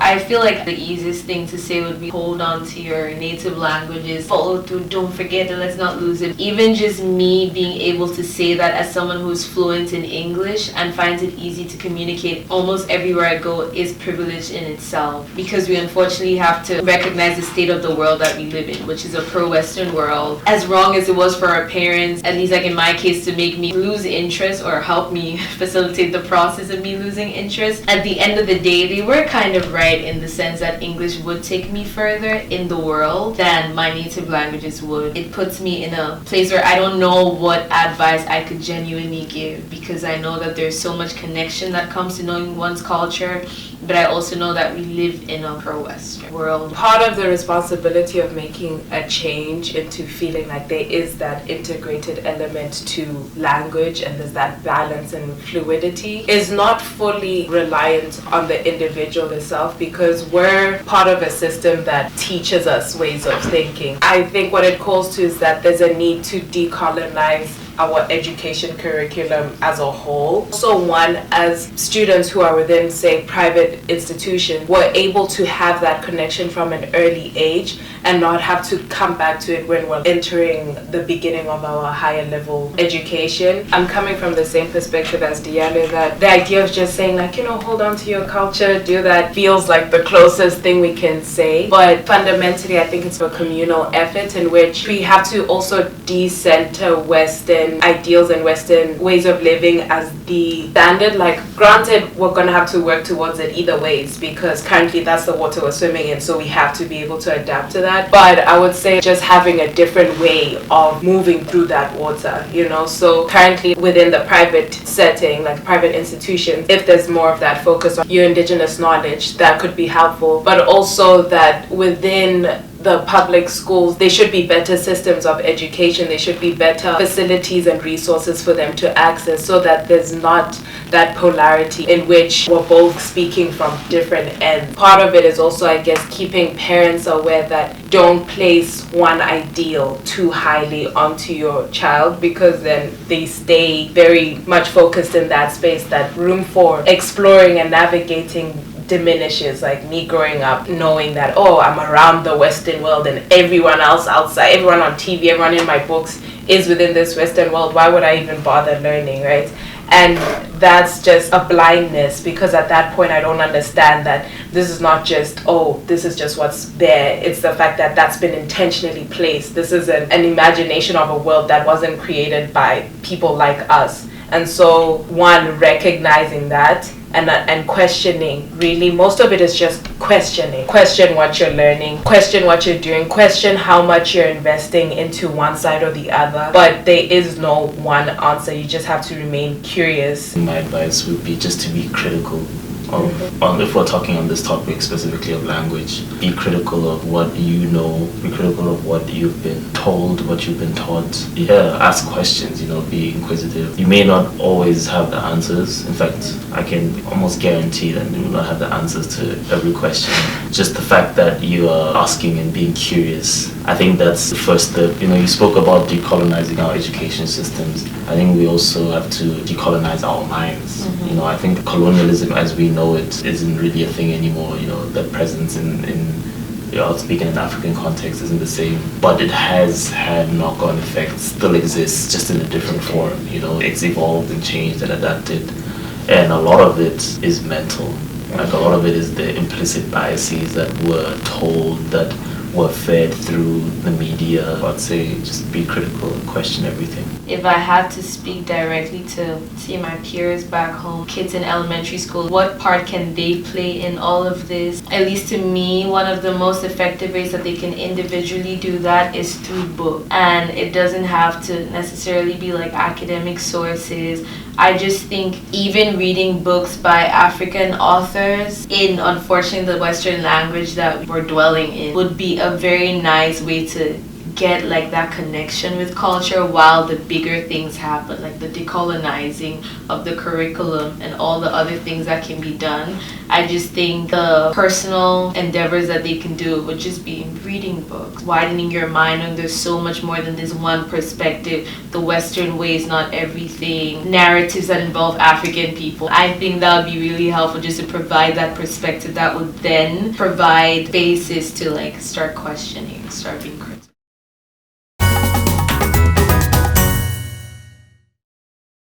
I feel like the easiest thing to say would be hold on to your native languages, follow through, don't forget it, let's not lose it. Even just me being able to say that as someone who's fluent in English and finds it easy to communicate almost everywhere I go is privilege in itself, because we unfortunately have to recognize the state of the world that we live in, which is a pro-Western world. As wrong as it was for our parents, at least like in my case, to make me lose interest or help me facilitate the process of me losing interest, at the end of the day, they were kind of right in the sense that English would take me further in the world than my native languages would. It puts me in a place where I don't know what advice I could genuinely give, because I know that there's so much connection that comes to knowing one's culture, but I also know that we live in a pro-Western world. Part of the responsibility of making a change into feeling like there is that integrated element to language and there's that balance and fluidity is not fully reliant on the individual itself, because we're part of a system that teaches us ways of thinking. I think what it calls to is that there's a need to decolonize our education curriculum as a whole. So one, as students who are within, say, private institutions, we're able to have that connection from an early age and not have to come back to it when we're entering the beginning of our higher level education. I'm coming from the same perspective as Diale, that the idea of just saying like, hold on to your culture, do that, feels like the closest thing we can say. But fundamentally, I think it's a communal effort in which we have to also decenter Western ideals and Western ways of living as the standard. Like, granted, we're going to have to work towards it either ways, because currently that's the water we're swimming in, so we have to be able to adapt to that. But I would say just having a different way of moving through that water, So currently within the private setting, like private institutions, if there's more of that focus on your indigenous knowledge, that could be helpful. But also that within the public schools, there should be better systems of education, there should be better facilities and resources for them to access, so that there's not that polarity in which we're both speaking from different ends. Part of it is also, I guess, keeping parents aware that don't place one ideal too highly onto your child, because then they stay very much focused in that space. That room for exploring and navigating diminishes. Like me growing up knowing that, I'm around the Western world and everyone else outside, everyone on TV, everyone in my books is within this Western world, why would I even bother learning, right? And that's just a blindness, because at that point I don't understand that this is not just, this is just what's there. It's the fact that that's been intentionally placed. This is an imagination of a world that wasn't created by people like us. And so one, recognizing that and questioning, really most of it is just questioning. Question what you're learning, question what you're doing, question how much you're investing into one side or the other. But there is no one answer. You just have to remain curious. My advice would be just to be critical of, if we're talking on this topic specifically of language, be critical of what you know, be critical of what you've been told, what you've been taught. Ask questions, be inquisitive. You may not always have the answers. In fact, I can almost guarantee that you will not have the answers to every question. Just the fact that you are asking and being curious, I think that's the first step. You spoke about decolonizing our education systems. I think we also have to decolonize our minds. I think colonialism as we know it isn't really a thing anymore. That presence in speaking in an African context isn't the same, but it has had knock-on effects, still exists, just in a different form. It's evolved and changed and adapted, and a lot of it is mental. Like, a lot of it is the implicit biases that we're told, that were fed through the media. I'd say just be critical and question everything. If I had to speak directly to, say, my peers back home, kids in elementary school, what part can they play in all of this? At least to me, one of the most effective ways that they can individually do that is through books. And it doesn't have to necessarily be like academic sources. I just think even reading books by African authors in, unfortunately, the Western language that we're dwelling in would be a very nice way to get like that connection with culture while the bigger things happen, like the decolonizing of the curriculum and all the other things that can be done. I just think the personal endeavors that they can do would just be reading books, widening your mind, and there's so much more than this one perspective. The Western way is not everything. Narratives that involve African people. I think that would be really helpful, just to provide that perspective that would then provide basis to like start questioning, start being critical.